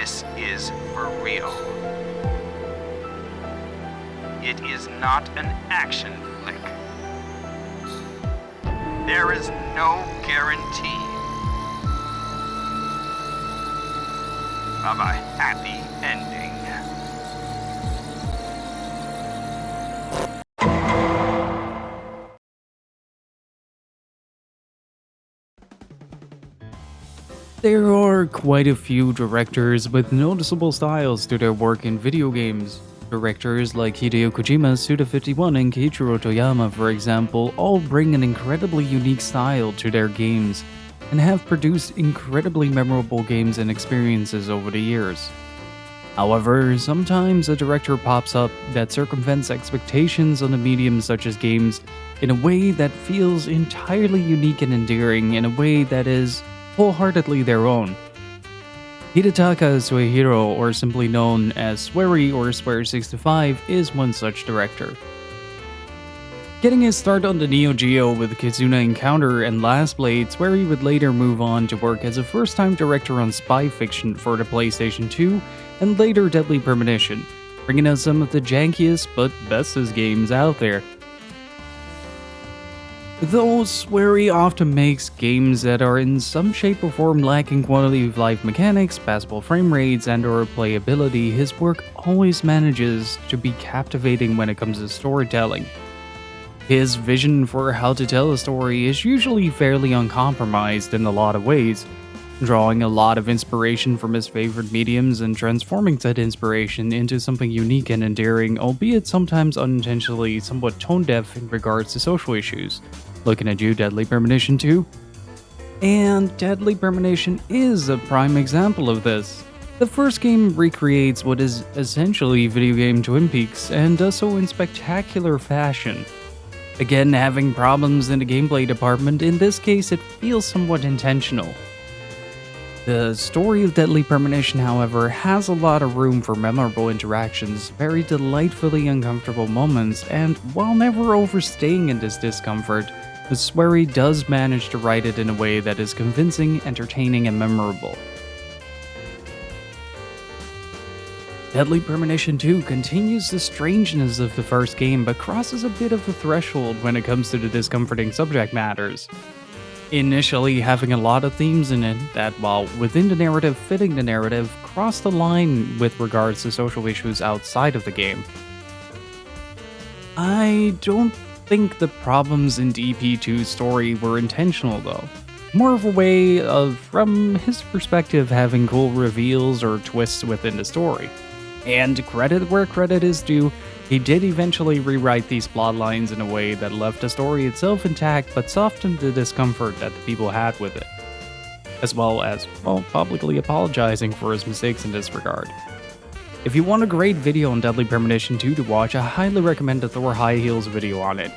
This is for real. It is not an action flick. There is no guarantee of a happy ending. There are quite a few directors with noticeable styles to their work in video games. Directors like Hideo Kojima's Suda51 and Keiichiro Toyama, for example, all bring an incredibly unique style to their games and have produced incredibly memorable games and experiences over the years. However, sometimes a director pops up that circumvents expectations on a medium such as games in a way that feels entirely unique and endearing in a way that is wholeheartedly their own. Hidetaka Suehiro, or simply known as Swery or Swery65, is one such director. Getting his start on the Neo Geo with Kizuna Encounter and Last Blade, Swery would later move on to work as a first-time director on spy fiction for the PlayStation 2 and later Deadly Premonition, bringing us some of the jankiest but bestest games out there. Though Swery often makes games that are in some shape or form lacking quality of life mechanics, passable frame rates, and/or playability, his work always manages to be captivating when it comes to storytelling. His vision for how to tell a story is usually fairly uncompromised in a lot of ways, drawing a lot of inspiration from his favorite mediums and transforming said inspiration into something unique and endearing, albeit sometimes unintentionally somewhat tone-deaf in regards to social issues. Looking at you, Deadly Premonition 2. And Deadly Premonition is a prime example of this. The first game recreates what is essentially video game Twin Peaks and does so in spectacular fashion. Again, having problems in the gameplay department, in this case it feels somewhat intentional. The story of Deadly Premonition, however, has a lot of room for memorable interactions, very delightfully uncomfortable moments, and while never overstaying in this discomfort, Swery does manage to write it in a way that is convincing, entertaining, and memorable. Deadly Premonition 2 continues the strangeness of the first game, but crosses a bit of a threshold when it comes to the discomforting subject matters. Initially having a lot of themes in it that, while within the narrative fitting the narrative, cross the line with regards to social issues outside of the game. I don't think the problems in DP2's story were intentional though. More of a way of, from his perspective, having cool reveals or twists within the story. And credit where credit is due, he did eventually rewrite these plotlines in a way that left the story itself intact but softened the discomfort that the people had with it. As well as, well, publicly apologizing for his mistakes in this regard. If you want a great video on Deadly Premonition 2 to watch, I highly recommend the ThorHighHeels video on it.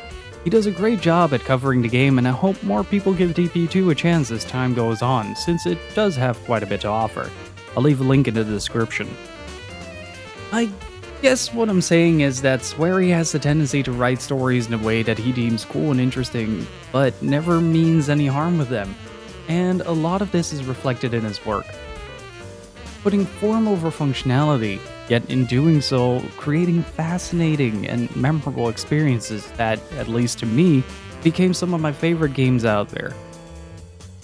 He does a great job at covering the game, and I hope more people give DP2 a chance as time goes on, since it does have quite a bit to offer. I'll leave a link in the description. I guess what I'm saying is that Swery has the tendency to write stories in a way that he deems cool and interesting, but never means any harm with them, and a lot of this is reflected in his work. Putting form over functionality, yet in doing so, creating fascinating and memorable experiences that, at least to me, became some of my favorite games out there.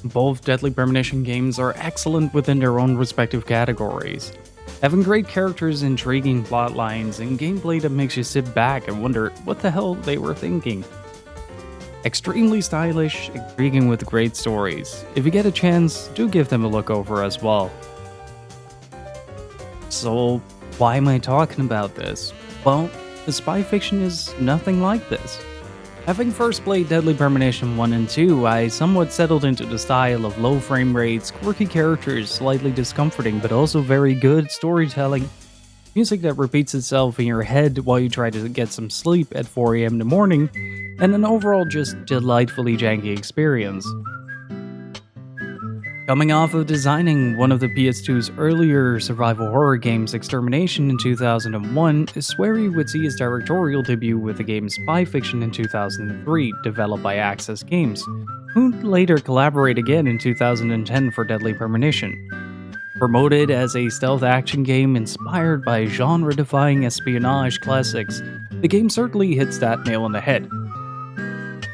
Both Deadly Premonition games are excellent within their own respective categories, having great characters, intriguing plot lines, and gameplay that makes you sit back and wonder what the hell they were thinking. Extremely stylish, intriguing with great stories. If you get a chance, do give them a look over as well. So, why am I talking about this? Well, the spy fiction is nothing like this. Having first played Deadly Premonition 1 and 2, I somewhat settled into the style of low frame rates, quirky characters, slightly discomforting but also very good storytelling, music that repeats itself in your head while you try to get some sleep at 4 AM in the morning, and an overall just delightfully janky experience. Coming off of designing one of the PS2's earlier survival horror games, Extermination, in 2001, Swery would see his directorial debut with the game Spy Fiction in 2003, developed by Access Games, who would later collaborate again in 2010 for Deadly Premonition. Promoted as a stealth action game inspired by genre-defying espionage classics, the game certainly hits that nail on the head.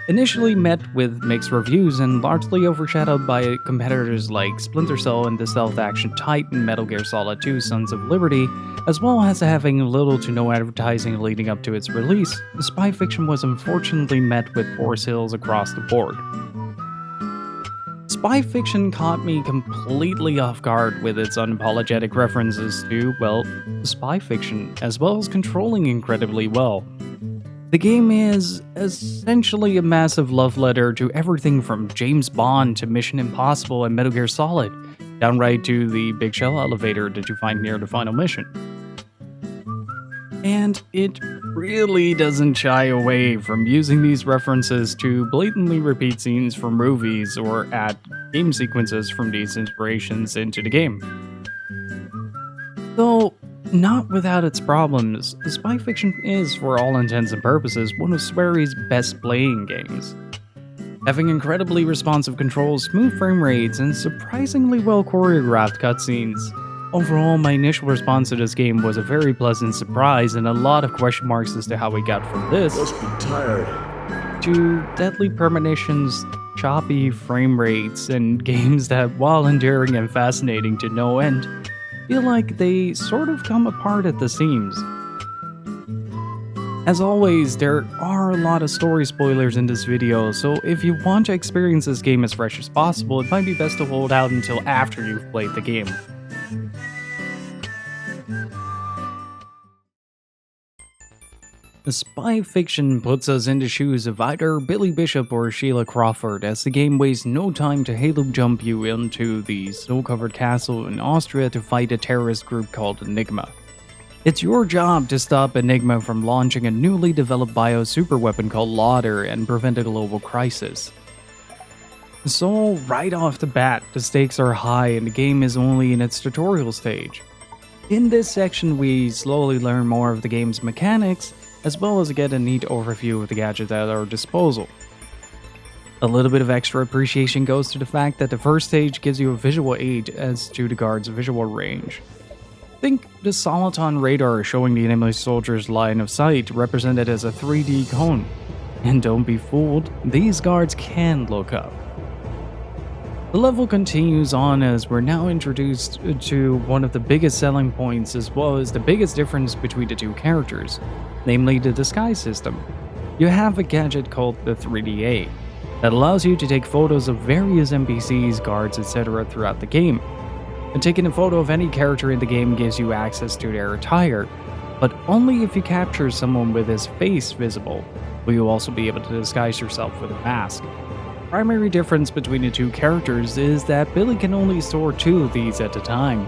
Initially met with mixed reviews and largely overshadowed by competitors like Splinter Cell and the stealth action titan Metal Gear Solid 2 Sons of Liberty, as well as having little to no advertising leading up to its release, Spy Fiction was unfortunately met with poor sales across the board. Spy Fiction caught me completely off guard with its unapologetic references to, well, spy fiction, as well as controlling incredibly well. The game is essentially a massive love letter to everything from James Bond to Mission Impossible and Metal Gear Solid, downright to the big shell elevator that you find near the final mission. And it really doesn't shy away from using these references to blatantly repeat scenes from movies or add game sequences from these inspirations into the game. Though not without its problems, Spy Fiction is, for all intents and purposes, one of Swery's best playing games. Having incredibly responsive controls, smooth frame rates, and surprisingly well choreographed cutscenes. Overall, my initial response to this game was a very pleasant surprise and a lot of question marks as to how we got from this Must be tired. to Deadly Premonition's choppy frame rates and games that, while endearing and fascinating to no end, feel like they sort of come apart at the seams. As always, there are a lot of story spoilers in this video, so if you want to experience this game as fresh as possible, it might be best to hold out until after you've played the game. The Spy Fiction puts us in the shoes of either Billy Bishop or Sheila Crawford, as the game wastes no time to halo jump you into the snow-covered castle in Austria to fight a terrorist group called Enigma. It's your job to stop Enigma from launching a newly developed bio-superweapon called Lauder and prevent a global crisis. So, right off the bat, the stakes are high and the game is only in its tutorial stage. In this section, we slowly learn more of the game's mechanics, as well as get a neat overview of the gadgets at our disposal. A little bit of extra appreciation goes to the fact that the first stage gives you a visual aid as to the guard's visual range. Think the Soliton radar showing the enemy soldier's line of sight represented as a 3D cone. And don't be fooled, these guards can look up. The level continues on as we're now introduced to one of the biggest selling points as well as the biggest difference between the two characters, namely the disguise system. You have a gadget called the 3DA that allows you to take photos of various NPCs, guards, etc. throughout the game. And taking a photo of any character in the game gives you access to their attire, but only if you capture someone with his face visible will you also be able to disguise yourself with a mask. The primary difference between the two characters is that Billy can only store 2 of these at a time,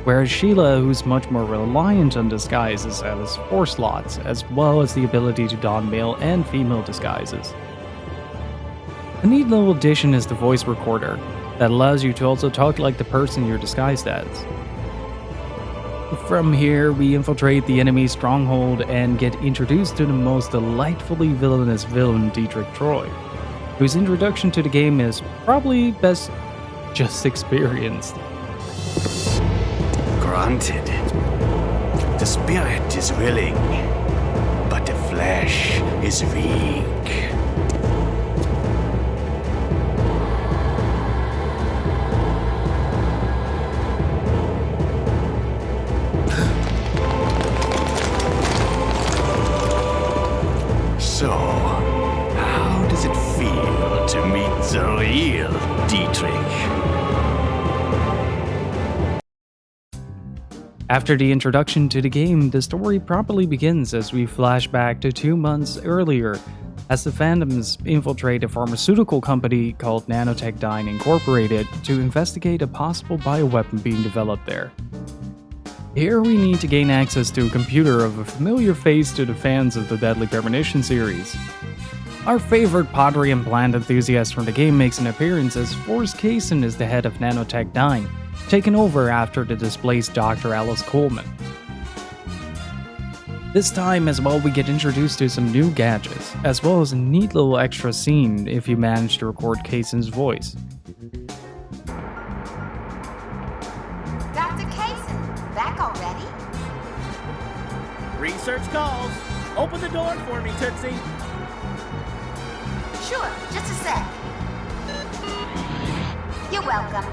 whereas Sheila, who's much more reliant on disguises, has 4 slots, as well as the ability to don male and female disguises. A neat little addition is the voice recorder, that allows you to also talk like the person you're disguised as. From here, we infiltrate the enemy's stronghold and get introduced to the most delightfully villainous villain, Dietrich Troy, whose introduction to the game is probably best just experienced. Granted, the spirit is willing, but the flesh is weak. So, how does it feel to meet the real Dietrich? After the introduction to the game, the story properly begins as we flash back to 2 months earlier, as the Phantoms infiltrate a pharmaceutical company called Nanotech Incorporated to investigate a possible bioweapon being developed there. Here we need to gain access to a computer of a familiar face to the fans of the Deadly Premonition series. Our favorite pottery and plant enthusiast from the game makes an appearance as Forrest Kaysen is the head of Nanotech Dyne, taken over after the displaced Dr. Alice Coleman. This time as well we get introduced to some new gadgets, as well as a neat little extra scene if you manage to record Kaysen's voice. Dr. Kaysen, back already? Research calls. Open the door for me, Tootsie. Sure, just a sec. You're welcome.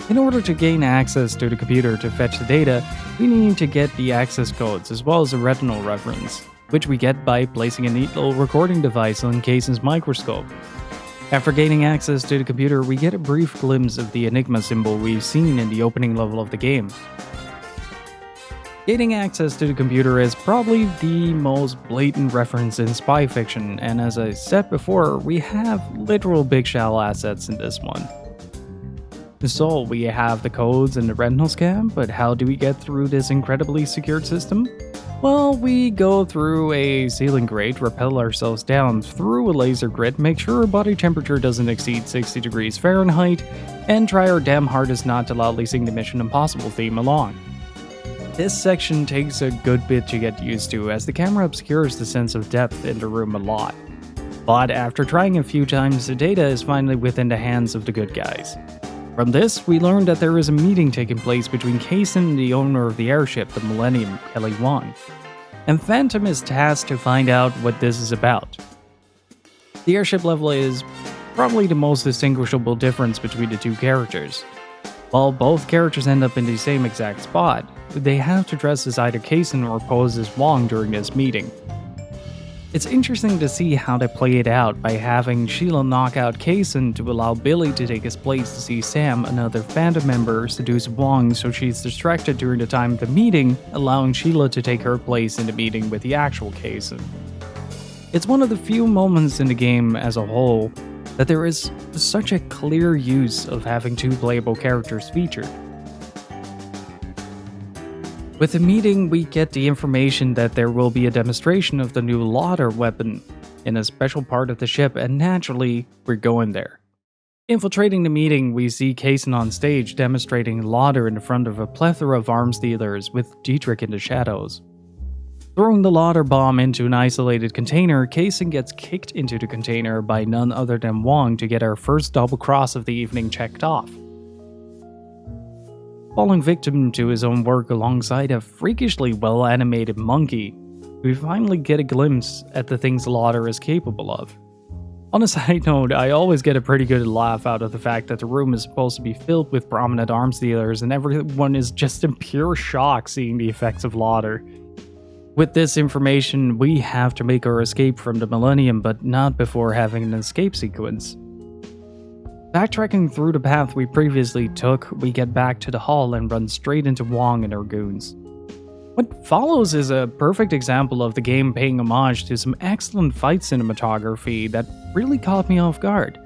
In order to gain access to the computer to fetch the data, we need to get the access codes as well as a retinal reference, which we get by placing a neat little recording device on Kaysen's microscope. After gaining access to the computer, we get a brief glimpse of the Enigma symbol we've seen in the opening level of the game. Gaining access to the computer is probably the most blatant reference in spy fiction, and as I said before, we have literal big shell assets in this one. So we have the codes and the retinal scan, but how do we get through this incredibly secured system? Well, we go through a ceiling grate, rappel ourselves down through a laser grid, make sure our body temperature doesn't exceed 60 degrees Fahrenheit, and try our damn hardest not to loudly sing the Mission Impossible theme along. This section takes a good bit to get used to, as the camera obscures the sense of depth in the room a lot. But after trying a few times, the data is finally within the hands of the good guys. From this, we learn that there is a meeting taking place between Kaysen and the owner of the airship, the Millennium, Kelly Wong, and Phantom is tasked to find out what this is about. The airship level is probably the most distinguishable difference between the two characters. While both characters end up in the same exact spot, they have to dress as either Kaysen or pose as Wong during this meeting. It's interesting to see how they play it out by having Sheila knock out Kaysen to allow Billy to take his place to see Sam, another Phantom member, seduce Wong so she's distracted during the time of the meeting, allowing Sheila to take her place in the meeting with the actual Kaysen. It's one of the few moments in the game as a whole that there is such a clear use of having two playable characters featured. With the meeting, we get the information that there will be a demonstration of the new Lauder weapon in a special part of the ship, and naturally, we're going there. Infiltrating the meeting, we see Kaysen on stage demonstrating Lauder in front of a plethora of arms dealers with Dietrich in the shadows. Throwing the Lauder bomb into an isolated container, Kaysen gets kicked into the container by none other than Wong to get our first double cross of the evening checked off. Falling victim to his own work alongside a freakishly well-animated monkey, we finally get a glimpse at the things Lauder is capable of. On a side note, I always get a pretty good laugh out of the fact that the room is supposed to be filled with prominent arms dealers and everyone is just in pure shock seeing the effects of Lauder. With this information, we have to make our escape from the Millennium, but not before having an escape sequence. Backtracking through the path we previously took, we get back to the hall and run straight into Wong and her goons. What follows is a perfect example of the game paying homage to some excellent fight cinematography that really caught me off guard.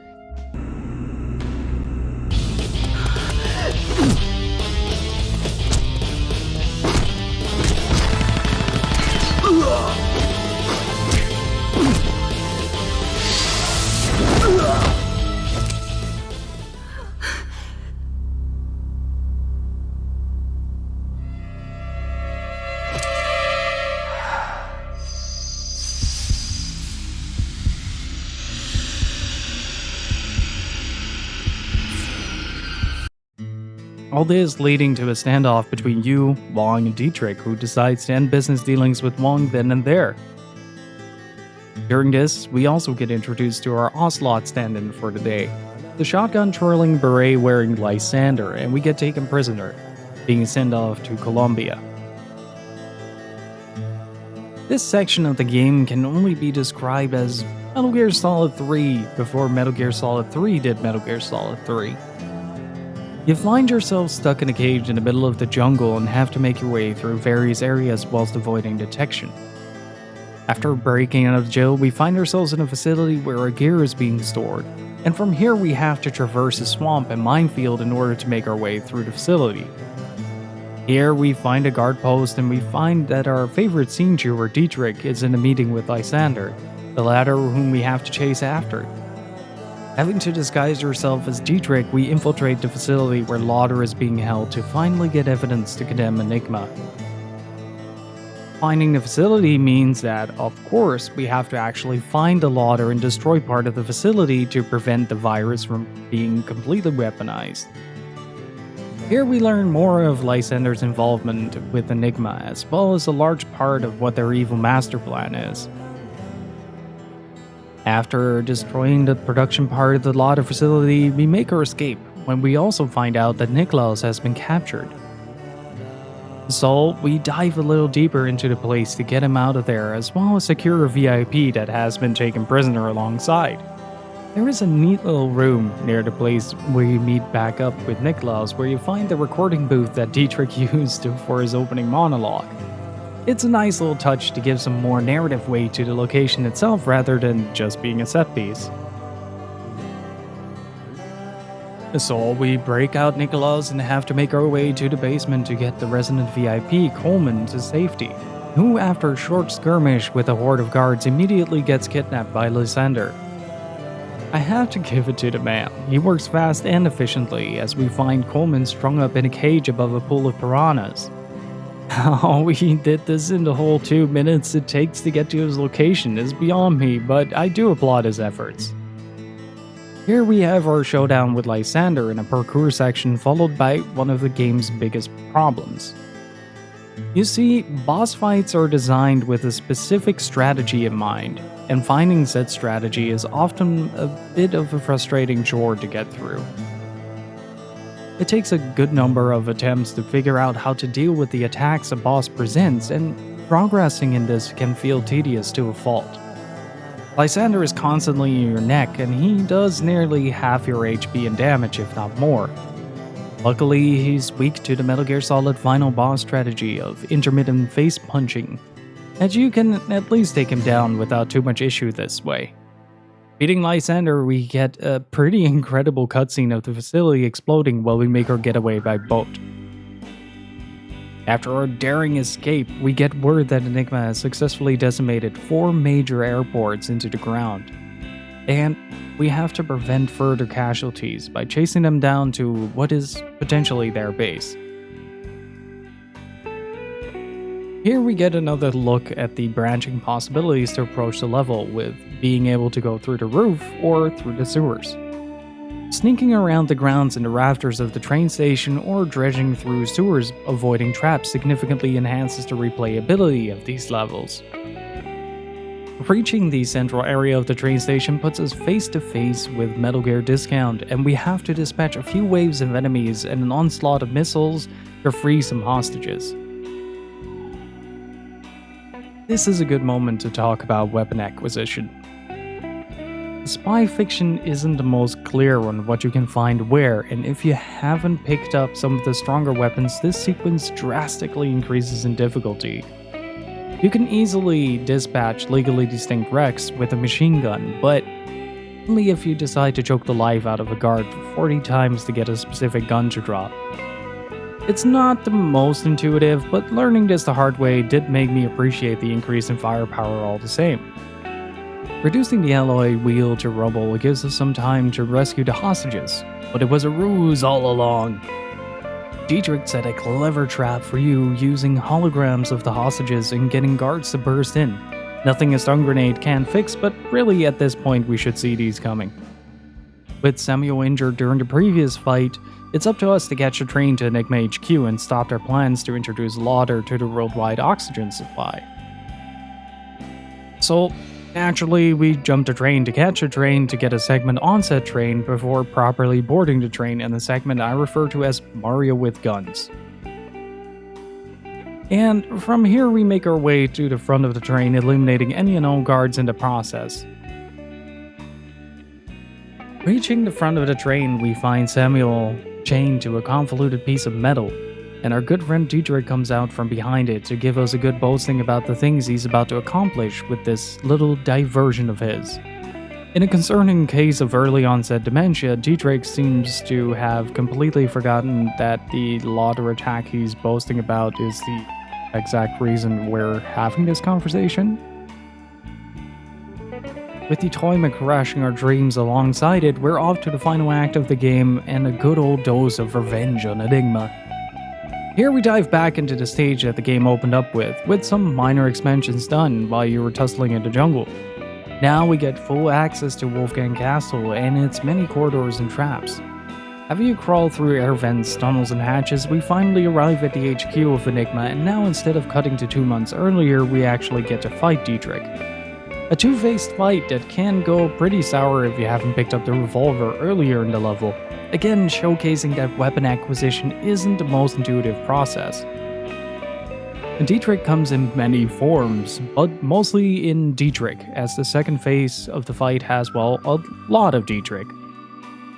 All this leading to a standoff between you, Wong, and Dietrich, who decides to end business dealings with Wong then and there. During this, we also get introduced to our Ocelot stand-in for the day, the shotgun-twirling, beret-wearing Lysander, and we get taken prisoner, being sent off to Colombia. This section of the game can only be described as Metal Gear Solid 3 before Metal Gear Solid 3 did Metal Gear Solid 3. You find yourself stuck in a cage in the middle of the jungle and have to make your way through various areas whilst avoiding detection. After breaking out of jail, we find ourselves in a facility where our gear is being stored, and from here we have to traverse a swamp and minefield in order to make our way through the facility. Here we find a guard post and we find that our favorite scene chewer Dietrich is in a meeting with Lysander, the latter whom we have to chase after. Having to disguise yourself as Dietrich, we infiltrate the facility where Lauder is being held to finally get evidence to condemn Enigma. Finding the facility means that, of course, we have to actually find the Lauder and destroy part of the facility to prevent the virus from being completely weaponized. Here we learn more of Lysander's involvement with Enigma, as well as a large part of what their evil master plan is. After destroying the production part of the Lauder facility, we make our escape, when we also find out that Niklaus has been captured. So, we dive a little deeper into the place to get him out of there, as well as secure a VIP that has been taken prisoner alongside. There is a neat little room near the place where you meet back up with Niklaus, where you find the recording booth that Dietrich used for his opening monologue. It's a nice little touch to give some more narrative weight to the location itself rather than just being a set piece. So we break out Niklaus and have to make our way to the basement to get the resident VIP, Coleman, to safety, who after a short skirmish with a horde of guards immediately gets kidnapped by Lysander. I have to give it to the man. He works fast and efficiently as we find Coleman strung up in a cage above a pool of piranhas. How he did this in the whole 2 minutes it takes to get to his location is beyond me, but I do applaud his efforts. Here we have our showdown with Lysander in a parkour section followed by one of the game's biggest problems. You see, boss fights are designed with a specific strategy in mind, and finding said strategy is often a bit of a frustrating chore to get through. It takes a good number of attempts to figure out how to deal with the attacks a boss presents, and progressing in this can feel tedious to a fault. Lysander is constantly in your neck, and he does nearly half your HP and damage, if not more. Luckily, he's weak to the Metal Gear Solid final boss strategy of intermittent face punching, as you can at least take him down without too much issue this way. Beating Lysander, we get a pretty incredible cutscene of the facility exploding while we make our getaway by boat. After our daring escape, we get word that Enigma has successfully decimated 4 major airports into the ground, and we have to prevent further casualties by chasing them down to what is potentially their base. Here we get another look at the branching possibilities to approach the level, with being able to go through the roof or through the sewers. Sneaking around the grounds and the rafters of the train station or dredging through sewers avoiding traps significantly enhances the replayability of these levels. Reaching the central area of the train station puts us face to face with Metal Gear Discount, and we have to dispatch a few waves of enemies and an onslaught of missiles to free some hostages. This is a good moment to talk about weapon acquisition. Spy fiction isn't the most clear on what you can find where, and if you haven't picked up some of the stronger weapons, this sequence drastically increases in difficulty. You can easily dispatch legally distinct wrecks with a machine gun, but only if you decide to choke the life out of a guard 40 times to get a specific gun to drop. It's not the most intuitive, but learning this the hard way did make me appreciate the increase in firepower all the same. Reducing the alloy wheel to rubble gives us some time to rescue the hostages, but it was a ruse all along. Dietrich set a clever trap for you using holograms of the hostages and getting guards to burst in. Nothing a stun grenade can fix, but really at this point we should see these coming. With Samuel injured during the previous fight, it's up to us to catch a train to Enigma HQ and stop their plans to introduce Lauder to the worldwide oxygen supply. So, naturally, we jump the train to catch a train to get a segment on said train before properly boarding the train, and the segment I refer to as Mario with Guns. And from here we make our way to the front of the train, eliminating any and all guards in the process. Reaching the front of the train, we find Samuel chained to a convoluted piece of metal, and our good friend Dietrich comes out from behind it to give us a good boasting about the things he's about to accomplish with this little diversion of his. In a concerning case of early onset dementia, Dietrich seems to have completely forgotten that the Lauder attack he's boasting about is the exact reason we're having this conversation. With the Toyma crashing our dreams alongside it, we're off to the final act of the game and a good old dose of revenge on Enigma. Here we dive back into the stage that the game opened up with some minor expansions done while you were tussling in the jungle. Now we get full access to Wolfgang Castle and its many corridors and traps. Having you crawl through air vents, tunnels, and hatches, we finally arrive at the HQ of Enigma, and now instead of cutting to 2 months earlier, we actually get to fight Dietrich. A two-faced fight that can go pretty sour if you haven't picked up the revolver earlier in the level, again showcasing that weapon acquisition isn't the most intuitive process. And Dietrich comes in many forms, but mostly in Dietrich, as the second phase of the fight has, well, a lot of Dietrich.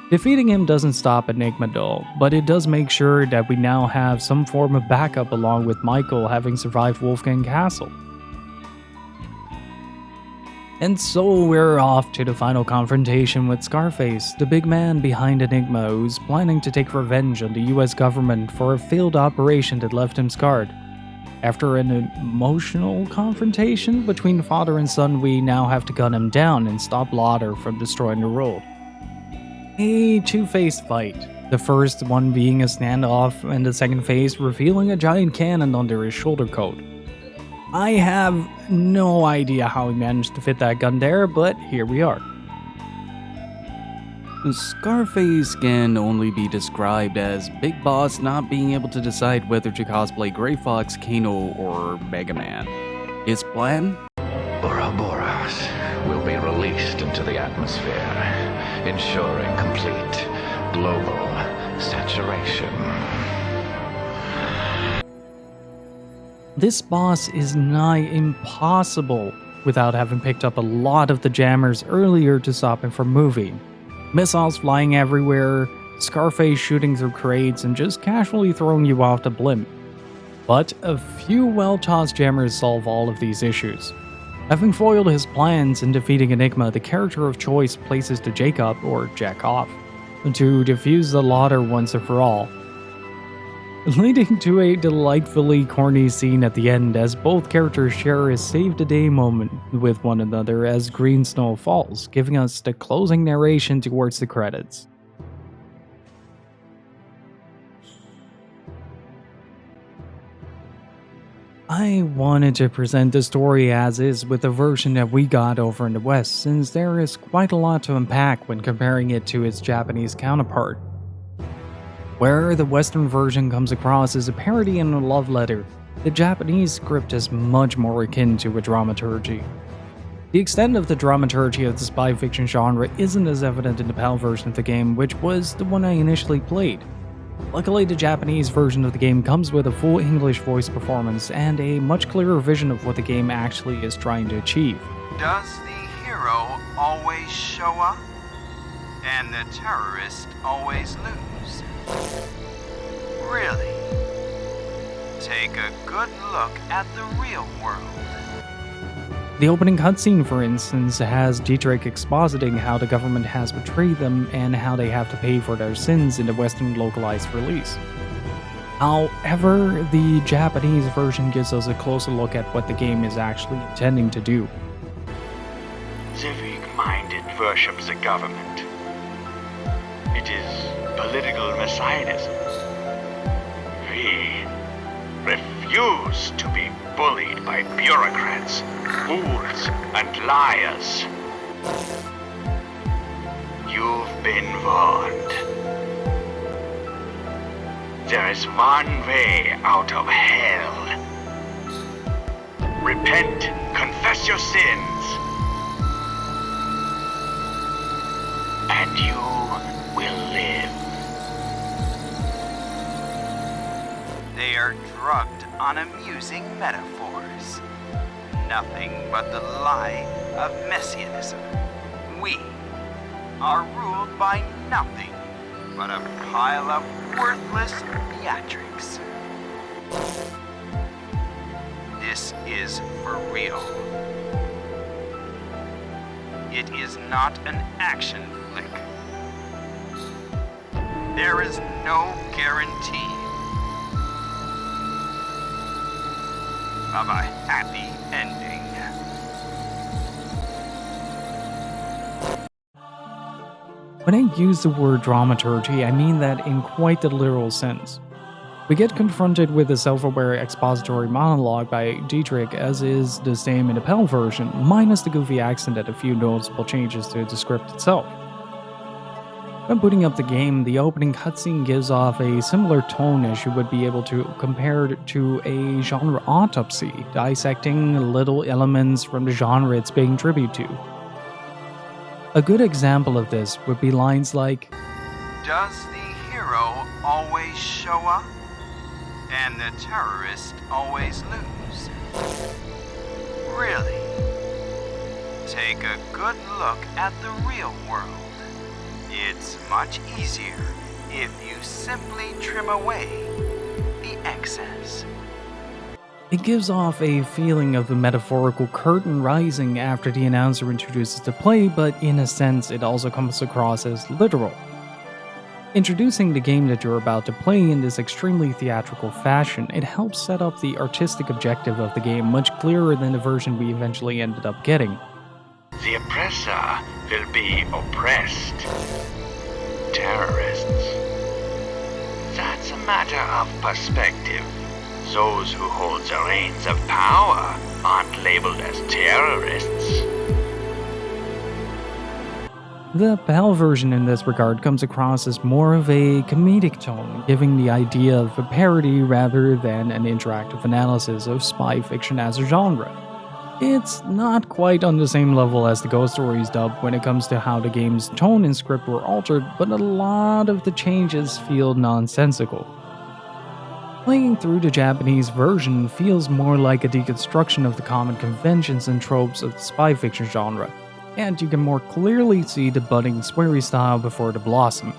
Defeating him doesn't stop Enigma though, but it does make sure that we now have some form of backup along with Michael having survived Wolfgang Castle. And so we're off to the final confrontation with Scarface, the big man behind Enigma who's planning to take revenge on the US government for a failed operation that left him scarred. After an emotional confrontation between father and son, we now have to gun him down and stop Lauder from destroying the world. A two-faced fight, the first one being a standoff and the second phase revealing a giant cannon under his shoulder coat. I have no idea how he managed to fit that gun there, but here we are. Scarface can only be described as Big Boss not being able to decide whether to cosplay Grey Fox, Kano, or Mega Man. His plan? Ouroboros will be released into the atmosphere, ensuring complete global saturation. This boss is nigh impossible without having picked up a lot of the jammers earlier to stop him from moving. Missiles flying everywhere, Scarface shooting through crates, and just casually throwing you off the blimp. But a few well-tossed jammers solve all of these issues. Having foiled his plans in defeating Enigma, the character of choice places to Jacob, or Jack off, to defuse the Lauder once and for all, leading to a delightfully corny scene at the end as both characters share a save-the-day moment with one another as green snow falls, giving us the closing narration towards the credits. I wanted to present the story as is with the version that we got over in the West, since there is quite a lot to unpack when comparing it to its Japanese counterpart. Where the Western version comes across as a parody and a love letter, the Japanese script is much more akin to a dramaturgy. The extent of the dramaturgy of the spy fiction genre isn't as evident in the PAL version of the game, which was the one I initially played. Luckily, the Japanese version of the game comes with a full English voice performance and a much clearer vision of what the game actually is trying to achieve. Does the hero always show up? And the terrorist always lose? Really? Take a good look at the real world. The opening cutscene, for instance, has Dietrich expositing how the government has betrayed them and how they have to pay for their sins in the Western localized release. However, the Japanese version gives us a closer look at what the game is actually intending to do. The weak-minded worship the government. It is political messianism. We refuse to be bullied by bureaucrats, fools, and liars. You've been warned. There is one way out of hell. Repent, confess your sins, and you will live. They are drugged on amusing metaphors. Nothing but the lie of messianism. We are ruled by nothing but a pile of worthless theatrics. This is for real. It is not an action flick. There is no guarantee. Of a happy ending. When I use the word dramaturgy, I mean that in quite the literal sense. We get confronted with a self-aware expository monologue by Dietrich, as is the same in the PAL version, minus the goofy accent and a few noticeable changes to the script itself. When booting up the game, the opening cutscene gives off a similar tone as you would be able to compare it to a genre autopsy, dissecting little elements from the genre it's paying tribute to. A good example of this would be lines like, Does the hero always show up? And the terrorist always lose? Really? Take a good look at the real world. It's much easier if you simply trim away the excess. It gives off a feeling of the metaphorical curtain rising after the announcer introduces the play, but in a sense it also comes across as literal. Introducing the game that you're about to play in this extremely theatrical fashion, it helps set up the artistic objective of the game much clearer than the version we eventually ended up getting. The oppressor will be oppressed. Terrorists. That's a matter of perspective. Those who hold the reins of power aren't labeled as terrorists. The PAL version in this regard comes across as more of a comedic tone, giving the idea of a parody rather than an interactive analysis of spy fiction as a genre. It's not quite on the same level as the Ghost Stories dub when it comes to how the game's tone and script were altered, but a lot of the changes feel nonsensical. Playing through the Japanese version feels more like a deconstruction of the common conventions and tropes of the spy fiction genre, and you can more clearly see the budding Swery style before the blossom.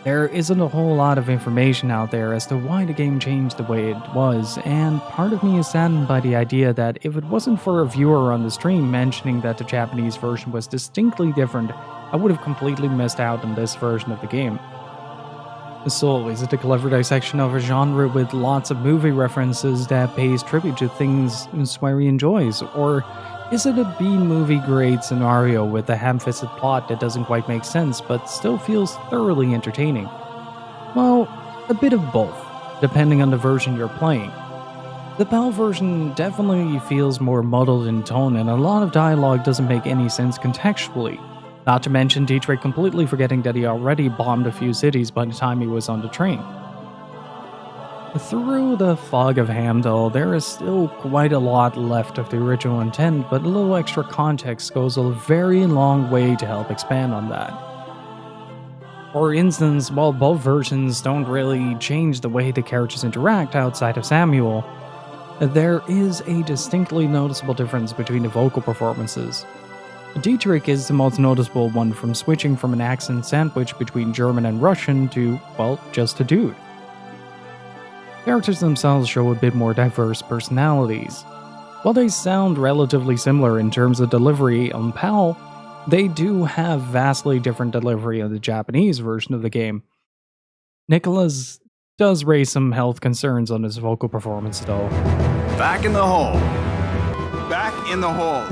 There isn't a whole lot of information out there as to why the game changed the way it was, and part of me is saddened by the idea that if it wasn't for a viewer on the stream mentioning that the Japanese version was distinctly different, I would have completely missed out on this version of the game. So, is it a clever dissection of a genre with lots of movie references that pays tribute to things Swery enjoys, or is it a B-movie grade scenario with a ham-fisted plot that doesn't quite make sense but still feels thoroughly entertaining? Well, a bit of both, depending on the version you're playing. The PAL version definitely feels more muddled in tone, and a lot of dialogue doesn't make any sense contextually. Not to mention Dietrich completely forgetting that he already bombed a few cities by the time he was on the train. Through the fog of ham, though, there is still quite a lot left of the original intent, but a little extra context goes a very long way to help expand on that. For instance, while both versions don't really change the way the characters interact outside of Samuel, there is a distinctly noticeable difference between the vocal performances. Dietrich is the most noticeable one, from switching from an accent sandwich between German and Russian to, well, just a dude. Characters themselves show a bit more diverse personalities. While they sound relatively similar in terms of delivery on PAL, they do have vastly different delivery on the Japanese version of the game. Nicholas does raise some health concerns on his vocal performance, though. Back in the hole. Back in the hole.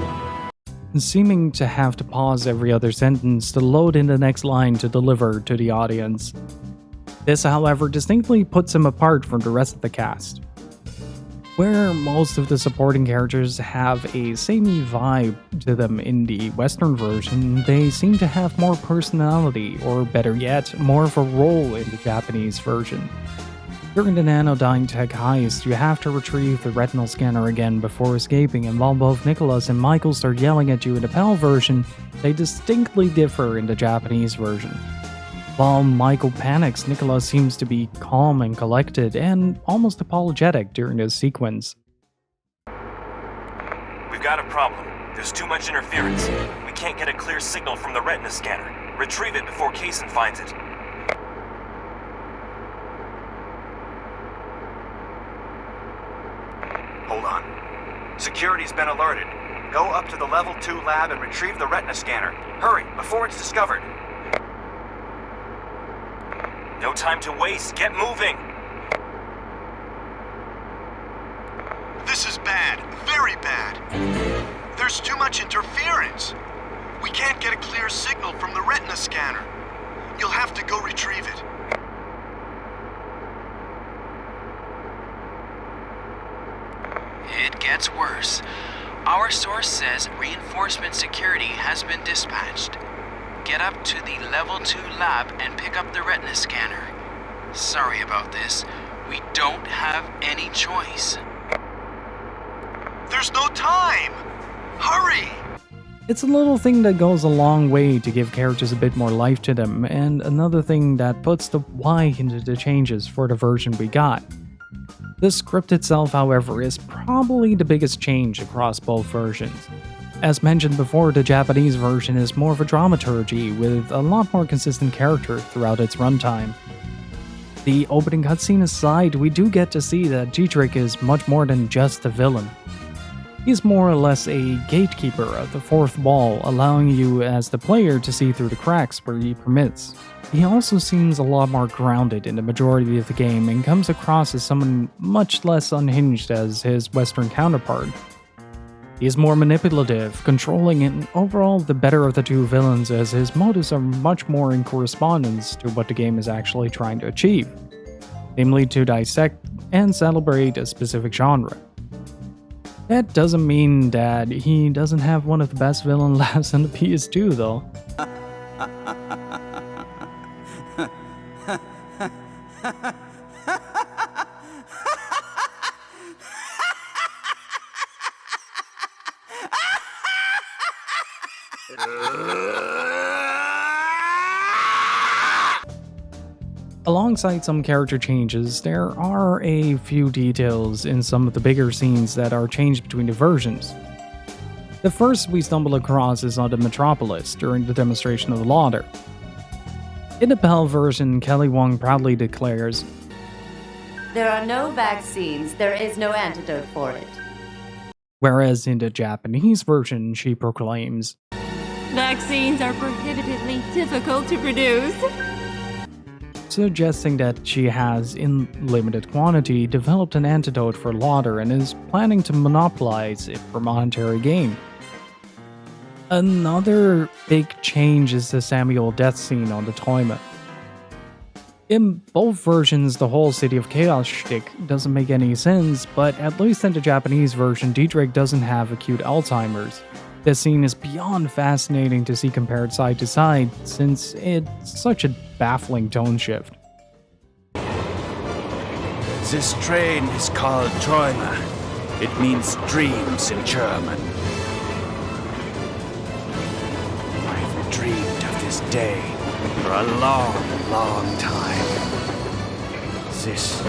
Seeming to have to pause every other sentence to load in the next line to deliver to the audience. This, however, distinctly puts him apart from the rest of the cast. Where most of the supporting characters have a samey vibe to them in the Western version, they seem to have more personality, or better yet, more of a role in the Japanese version. During the Nanodyne Tech heist, you have to retrieve the retinal scanner again before escaping, and while both Nicholas and Michael start yelling at you in the PAL version, they distinctly differ in the Japanese version. While Michael panics, Nicholas seems to be calm and collected, and almost apologetic during this sequence. We've got a problem. There's too much interference. We can't get a clear signal from the retina scanner. Retrieve it before Kaysen finds it. Hold on. Security's been alerted. Go up to the Level 2 lab and retrieve the retina scanner. Hurry, before it's discovered. No time to waste. Get moving. This is bad. Very bad. There's too much interference. We can't get a clear signal from the retina scanner. You'll have to go retrieve it. It gets worse. Our source says reinforcement security has been dispatched. get up to the level 2 lab and pick up the retina scanner. Sorry about this. We don't have any choice. There's no time! Hurry! It's a little thing that goes a long way to give characters a bit more life to them, and another thing that puts the why into the changes for the version we got. The script itself, however, is probably the biggest change across both versions. As mentioned before, the Japanese version is more of a dramaturgy with a lot more consistent character throughout its runtime. The opening cutscene aside, we do get to see that Dietrich is much more than just a villain. He's more or less a gatekeeper of the fourth wall, allowing you as the player to see through the cracks where he permits. He also seems a lot more grounded in the majority of the game and comes across as someone much less unhinged as his Western counterpart. He is more manipulative, controlling, and overall the better of the two villains, as his motives are much more in correspondence to what the game is actually trying to achieve, namely to dissect and celebrate a specific genre. That doesn't mean that he doesn't have one of the best villain laughs on the PS2 though. Alongside some character changes, there are a few details in some of the bigger scenes that are changed between the versions. The first we stumble across is on the Metropolis during the demonstration of the Lauder. In the PAL version, Kelly Wong proudly declares, "There are no vaccines, there is no antidote for it." Whereas in the Japanese version, she proclaims, "Vaccines are prohibitively difficult to produce," suggesting that she has, in limited quantity, developed an antidote for Lauder and is planning to monopolize it for monetary gain. Another big change is the Samuel death scene on the Toima. In both versions, the whole City of Chaos shtick doesn't make any sense, but at least in the Japanese version, Dietrich doesn't have acute Alzheimer's. This scene is beyond fascinating to see compared side to side, since it's such a baffling tone shift. This train is called Träume. It means dreams in German. I've dreamed of this day for a long, long time. This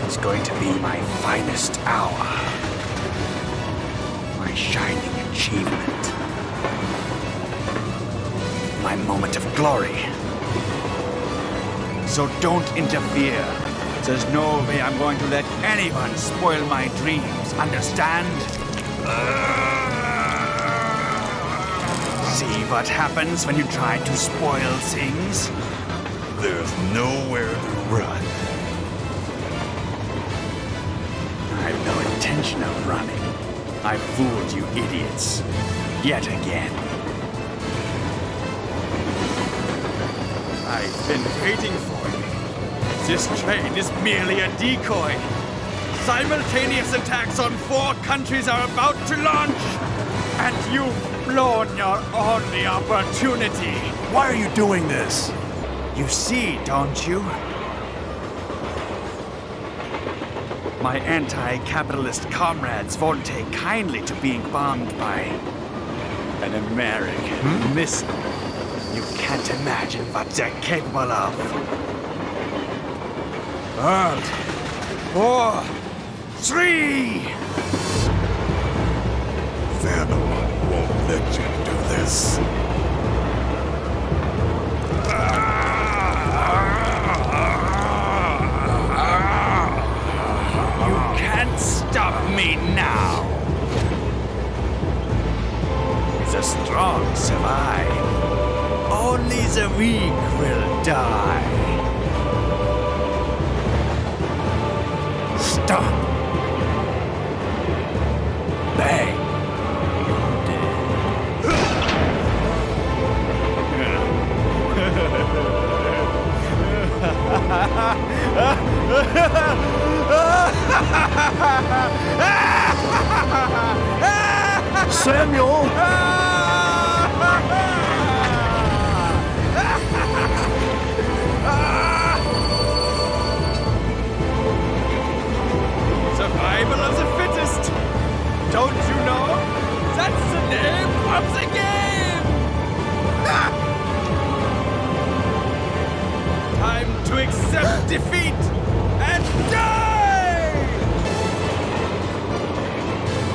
is going to be my finest hour. My shining achievement. My moment of glory. So don't interfere. There's no way I'm going to let anyone spoil my dreams, understand? See what happens when you try to spoil things? There's nowhere to run. I've no intention of running. I fooled you idiots. Yet again. I've been waiting for you. This train is merely a decoy. Simultaneous attacks on 4 countries are about to launch. And you've blown your only opportunity. Why are you doing this? You see, don't you? My anti-capitalist comrades won't take kindly to being bombed by an American missile. You can't imagine what they're capable of. 5, 4, 3! Venom won't let you do this. You can't stop me now. The strong survive. Only the weak will die. Stop. Bang. You're dead. Samuel! defeat, and die!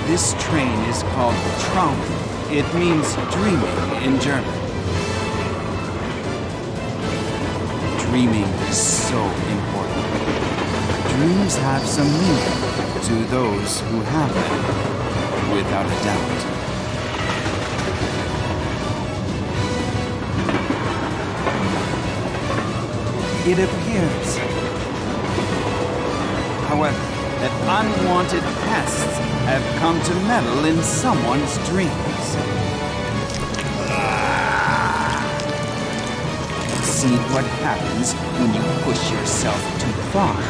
This train is called Traum. It means dreaming in German. Dreaming is so important. Dreams have some meaning to those who have them, without a doubt. It appears, however, that unwanted pests have come to meddle in someone's dreams. See what happens when you push yourself too far.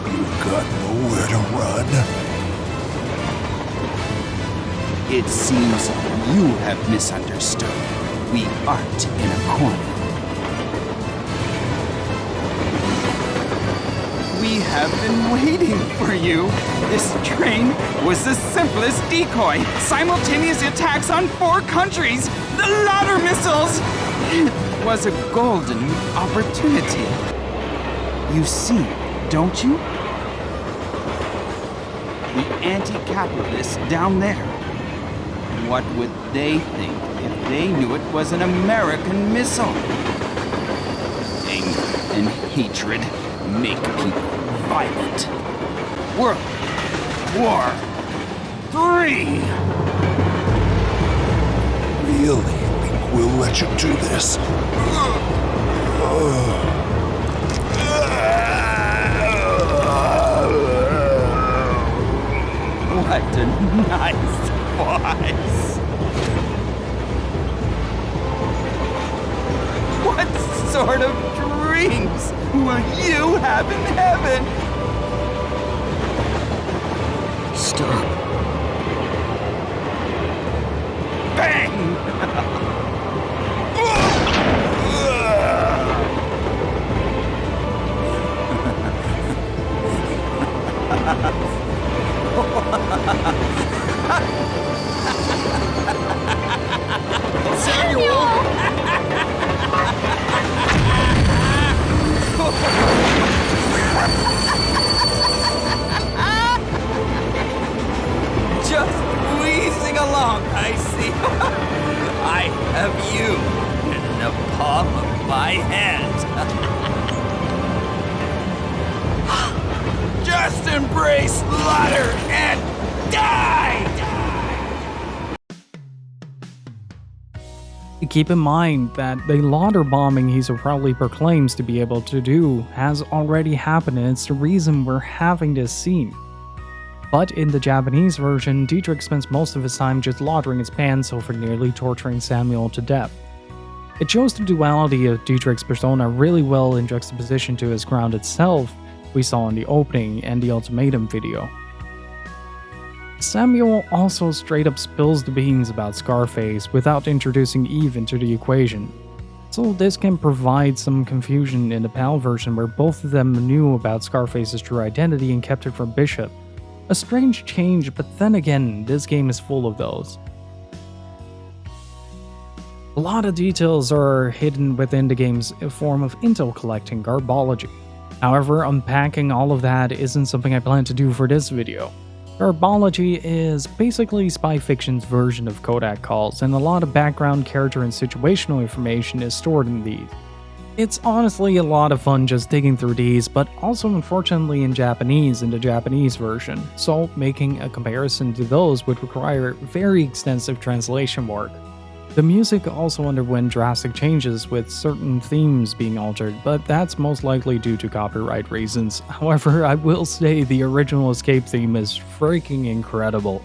You've got nowhere to run. It seems you have misunderstood. We aren't in a corner. We have been waiting for you. This train was the simplest decoy. Simultaneous attacks on 4 countries. The ladder missiles. It was a golden opportunity. You see, don't you? The anti-capitalists down there. What would they think if they knew it was an American missile? Anger and hatred make people violent. World War III! Really? We'll let you do this. What a nice voice. What sort of dreams will you have in heaven? Stop. Bang! Just wheezing along, I see. I have you in the palm of my hand. Just embrace slaughter and die! Keep in mind that the lauder bombing he so proudly proclaims to be able to do has already happened, and it's the reason we're having this scene. But in the Japanese version, Dietrich spends most of his time just laundering his pants over nearly torturing Samuel to death. It shows the duality of Dietrich's persona really well in juxtaposition to his grounded self we saw in the opening and the ultimatum video. Samuel also straight up spills the beans about Scarface without introducing Eve into the equation. So this can provide some confusion in the PAL version where both of them knew about Scarface's true identity and kept it from Bishop. A strange change, but then again, this game is full of those. A lot of details are hidden within the game's form of intel collecting garbology. However, unpacking all of that isn't something I plan to do for this video. Garbology is basically spy fiction's version of Kodak calls, and a lot of background, character, and situational information is stored in these. It's honestly a lot of fun just digging through these, but also unfortunately in Japanese in the Japanese version, so making a comparison to those would require very extensive translation work. The music also underwent drastic changes with certain themes being altered, but that's most likely due to copyright reasons. However, I will say the original Escape theme is freaking incredible.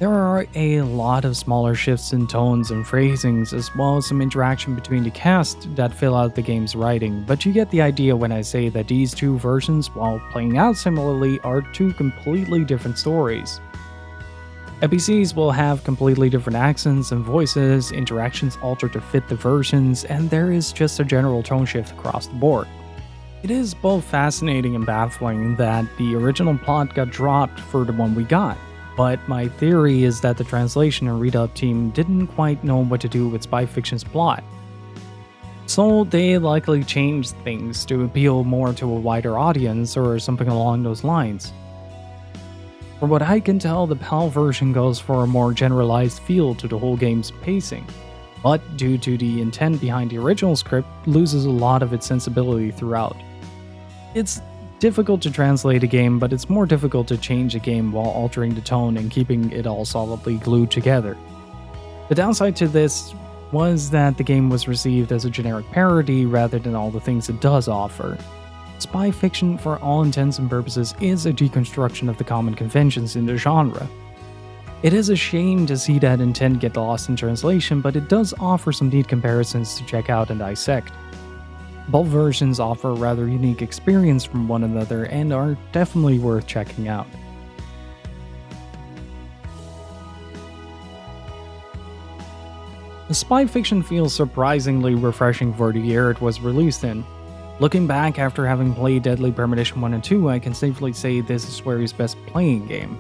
There are a lot of smaller shifts in tones and phrasings, as well as some interaction between the cast that fill out the game's writing, but you get the idea when I say that these two versions, while playing out similarly, are two completely different stories. NPCs will have completely different accents and voices, interactions alter to fit the versions, and there is just a general tone shift across the board. It is both fascinating and baffling that the original plot got dropped for the one we got. But my theory is that the translation and redub team didn't quite know what to do with Spy Fiction's plot. So they likely changed things to appeal more to a wider audience or something along those lines. From what I can tell, the PAL version goes for a more generalized feel to the whole game's pacing, but due to the intent behind the original script, loses a lot of its sensibility throughout. It's difficult to translate a game, but it's more difficult to change a game while altering the tone and keeping it all solidly glued together. The downside to this was that the game was received as a generic parody rather than all the things it does offer. Spy Fiction, for all intents and purposes, is a deconstruction of the common conventions in the genre. It is a shame to see that intent get lost in translation, but it does offer some neat comparisons to check out and dissect. Both versions offer a rather unique experience from one another and are definitely worth checking out. The Spy Fiction feels surprisingly refreshing for the year it was released in. Looking back after having played Deadly Premonition 1 and 2, I can safely say this is Swery's best playing game.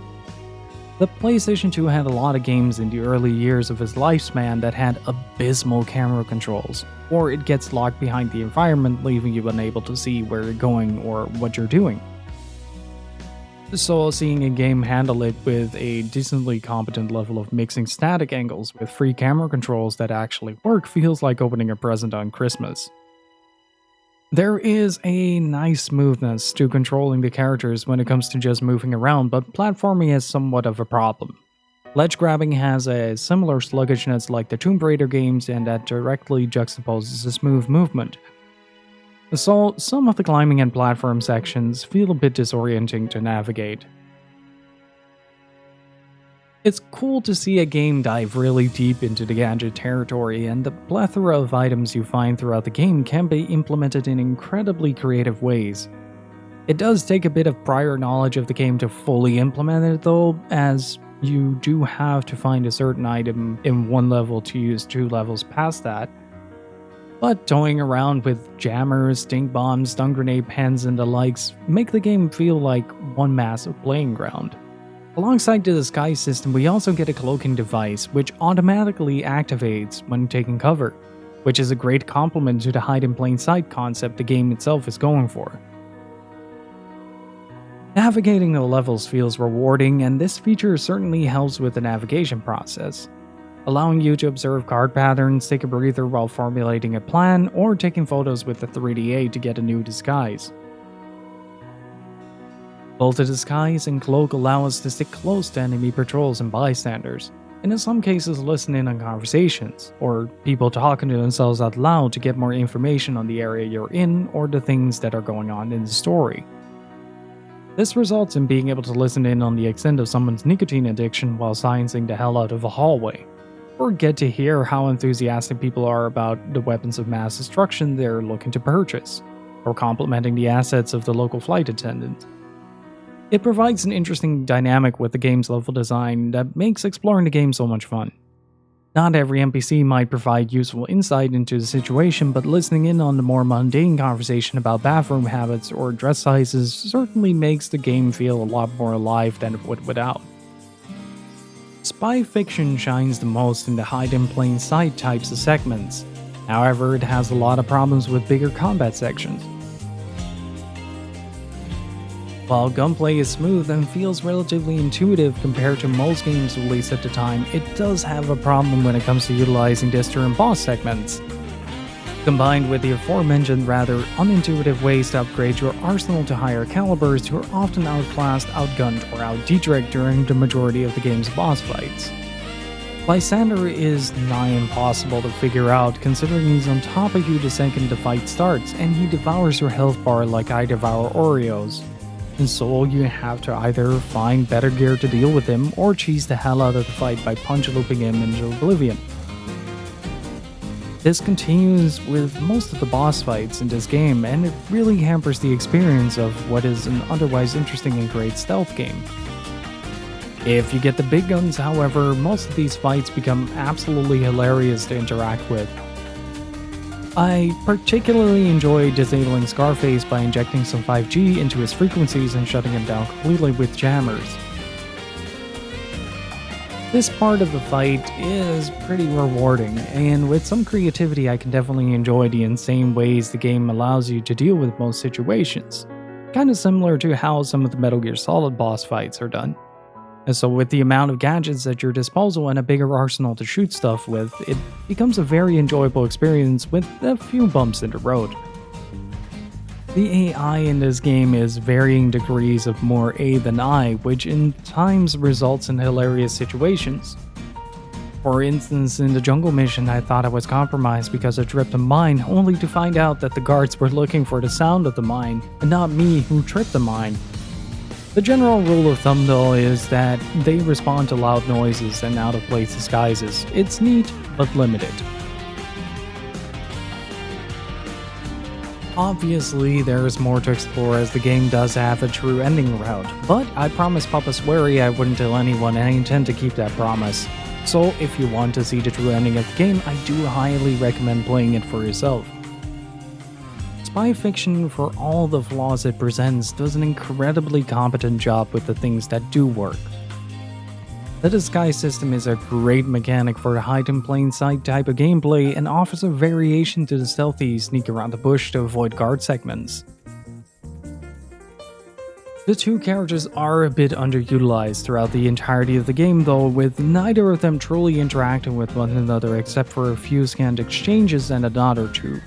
The PlayStation 2 had a lot of games in the early years of its lifespan that had abysmal camera controls, or it gets locked behind the environment, leaving you unable to see where you're going or what you're doing. So seeing a game handle it with a decently competent level of mixing static angles with free camera controls that actually work feels like opening a present on Christmas. There is a nice smoothness to controlling the characters when it comes to just moving around, but platforming is somewhat of a problem. Ledge grabbing has a similar sluggishness like the Tomb Raider games, and that directly juxtaposes a smooth movement. So some of the climbing and platform sections feel a bit disorienting to navigate. It's cool to see a game dive really deep into the gadget territory, and the plethora of items you find throughout the game can be implemented in incredibly creative ways. It does take a bit of prior knowledge of the game to fully implement it though, as you do have to find a certain item in one level to use 2 levels past that. But toying around with jammers, stink bombs, stun grenade pens, and the likes make the game feel like one massive playing ground. Alongside the disguise system, we also get a cloaking device, which automatically activates when taking cover, which is a great complement to the hide in plain sight concept the game itself is going for. Navigating the levels feels rewarding, and this feature certainly helps with the navigation process, allowing you to observe card patterns, take a breather while formulating a plan, or taking photos with the 3DA to get a new disguise. Both the disguise and cloak allow us to stick close to enemy patrols and bystanders, and in some cases listen in on conversations, or people talking to themselves out loud to get more information on the area you're in or the things that are going on in the story. This results in being able to listen in on the extent of someone's nicotine addiction while sciencing the hell out of a hallway, or get to hear how enthusiastic people are about the weapons of mass destruction they're looking to purchase, or complimenting the assets of the local flight attendant. It provides an interesting dynamic with the game's level design that makes exploring the game so much fun. Not every NPC might provide useful insight into the situation, but listening in on the more mundane conversation about bathroom habits or dress sizes certainly makes the game feel a lot more alive than it would without. Spy Fiction shines the most in the hide in plain sight types of segments. However, it has a lot of problems with bigger combat sections. While gunplay is smooth and feels relatively intuitive compared to most games released at the time, it does have a problem when it comes to utilizing this during boss segments. Combined with the aforementioned rather unintuitive ways to upgrade your arsenal to higher calibers, you're often outclassed, outgunned, or out-detracked during the majority of the game's boss fights. Lysander is nigh impossible to figure out considering he's on top of you the second the fight starts, and he devours your health bar like I devour Oreos. And so you have to either find better gear to deal with him or cheese the hell out of the fight by punch looping him into oblivion. This continues with most of the boss fights in this game, and it really hampers the experience of what is an otherwise interesting and great stealth game. If you get the big guns, however, most of these fights become absolutely hilarious to interact with. I particularly enjoy disabling Scarface by injecting some 5G into his frequencies and shutting him down completely with jammers. This part of the fight is pretty rewarding, and with some creativity I can definitely enjoy the insane ways the game allows you to deal with most situations. Kinda similar to how some of the Metal Gear Solid boss fights are done. And so with the amount of gadgets at your disposal and a bigger arsenal to shoot stuff with, it becomes a very enjoyable experience with a few bumps in the road. The AI in this game is varying degrees of more A than I, which in times results in hilarious situations. For instance, in the jungle mission I thought I was compromised because I tripped a mine, only to find out that the guards were looking for the sound of the mine, and not me who tripped the mine. The general rule of thumb though is that they respond to loud noises and out of place disguises. It's neat, but limited. Obviously, there is more to explore as the game does have a true ending route, but I promised Papa Swery I wouldn't tell anyone and I intend to keep that promise. So if you want to see the true ending of the game, I do highly recommend playing it for yourself. Spy fiction, for all the flaws it presents, does an incredibly competent job with the things that do work. The disguise system is a great mechanic for the hide in plain sight type of gameplay and offers a variation to the stealthy sneak around the bush to avoid guard segments. The two characters are a bit underutilized throughout the entirety of the game though, with neither of them truly interacting with one another except for a few scanned exchanges and a nod or two.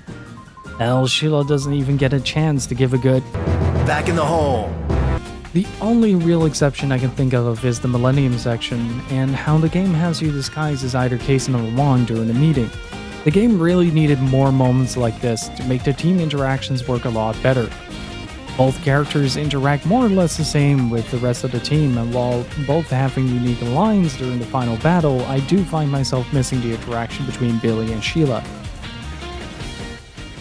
Hell, Sheila doesn't even get a chance to give a good Back in the hole. The only real exception I can think of is the Millennium section, and how the game has you disguised as either Kason or Wong during a meeting. The game really needed more moments like this to make the team interactions work a lot better. Both characters interact more or less the same with the rest of the team, and while both having unique lines during the final battle, I do find myself missing the interaction between Billy and Sheila.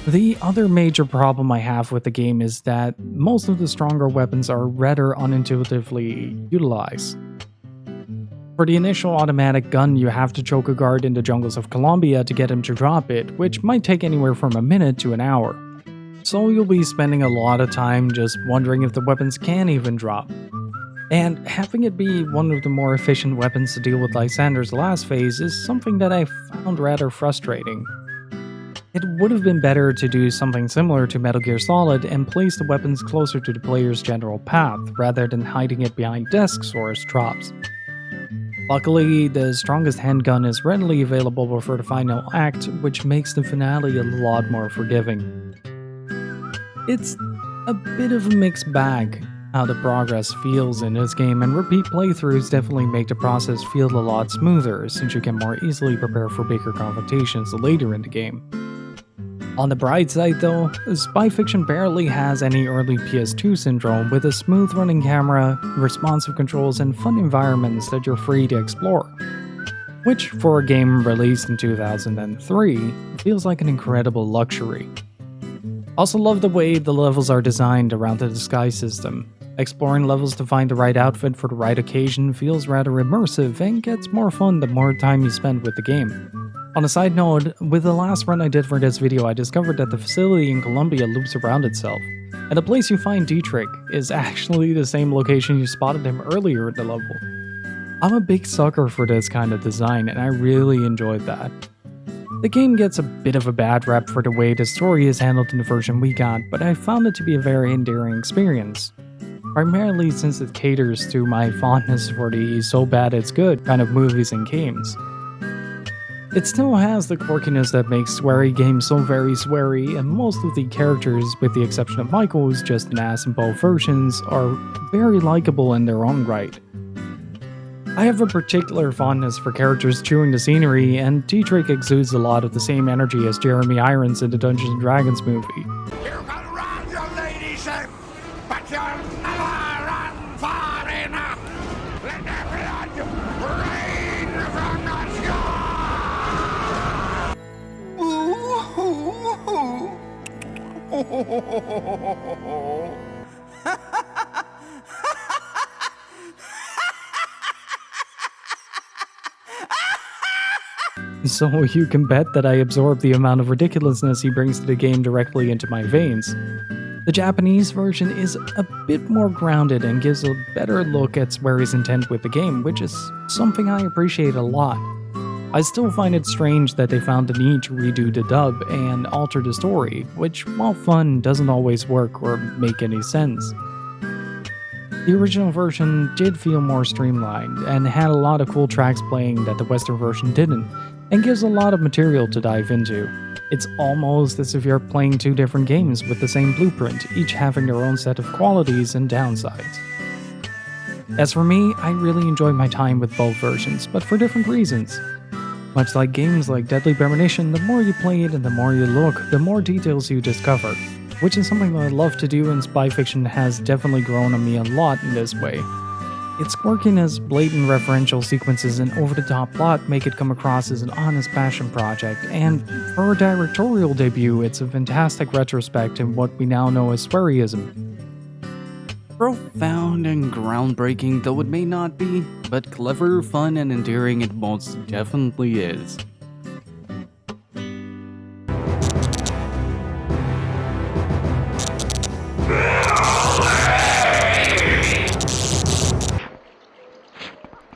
The other major problem I have with the game is that most of the stronger weapons are rather unintuitively utilized. For the initial automatic gun, you have to choke a guard in the jungles of Colombia to get him to drop it, which might take anywhere from a minute to an hour. So you'll be spending a lot of time just wondering if the weapons can even drop. And having it be one of the more efficient weapons to deal with Lysander's last phase is something that I found rather frustrating. It would have been better to do something similar to Metal Gear Solid and place the weapons closer to the player's general path, rather than hiding it behind desks or as drops. Luckily, the strongest handgun is readily available for the final act, which makes the finale a lot more forgiving. It's a bit of a mixed bag how the progress feels in this game, and repeat playthroughs definitely make the process feel a lot smoother, since you can more easily prepare for bigger confrontations later in the game. On the bright side though, spy fiction barely has any early PS2 syndrome, with a smooth running camera, responsive controls, and fun environments that you're free to explore. Which, for a game released in 2003, feels like an incredible luxury. Also love the way the levels are designed around the disguise system. Exploring levels to find the right outfit for the right occasion feels rather immersive and gets more fun the more time you spend with the game. On a side note, with the last run I did for this video, I discovered that the facility in Colombia loops around itself, and the place you find Dietrich is actually the same location you spotted him earlier in the level. I'm a big sucker for this kind of design, and I really enjoyed that. The game gets a bit of a bad rep for the way the story is handled in the version we got, but I found it to be a very endearing experience. Primarily since it caters to my fondness for the so bad it's good kind of movies and games. It still has the quirkiness that makes Swery games so very Swery, and most of the characters, with the exception of Michael who's just an ass in both versions, are very likable in their own right. I have a particular fondness for characters chewing the scenery, and Dietrich exudes a lot of the same energy as Jeremy Irons in the Dungeons & Dragons movie. You're gonna run, young ladies, but you'll never So you can bet that I absorb the amount of ridiculousness he brings to the game directly into my veins. The Japanese version is a bit more grounded and gives a better look at Swery's intent with the game, which is something I appreciate a lot. I still find it strange that they found the need to redo the dub and alter the story, which, while fun, doesn't always work or make any sense. The original version did feel more streamlined and had a lot of cool tracks playing that the Western version didn't, and gives a lot of material to dive into. It's almost as if you're playing two different games with the same blueprint, each having their own set of qualities and downsides. As for me, I really enjoy my time with both versions, but for different reasons. Much like games like Deadly Premonition, the more you play it and the more you look, the more details you discover, which is something that I love to do, and spy fiction has definitely grown on me a lot in this way. Its quirkiness, blatant referential sequences, and over-the-top plot make it come across as an honest passion project, and for a directorial debut, it's a fantastic retrospect in what we now know as Sweryism. Profound and groundbreaking though it may not be, but clever, fun, and endearing it most definitely is.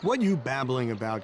What you babbling about,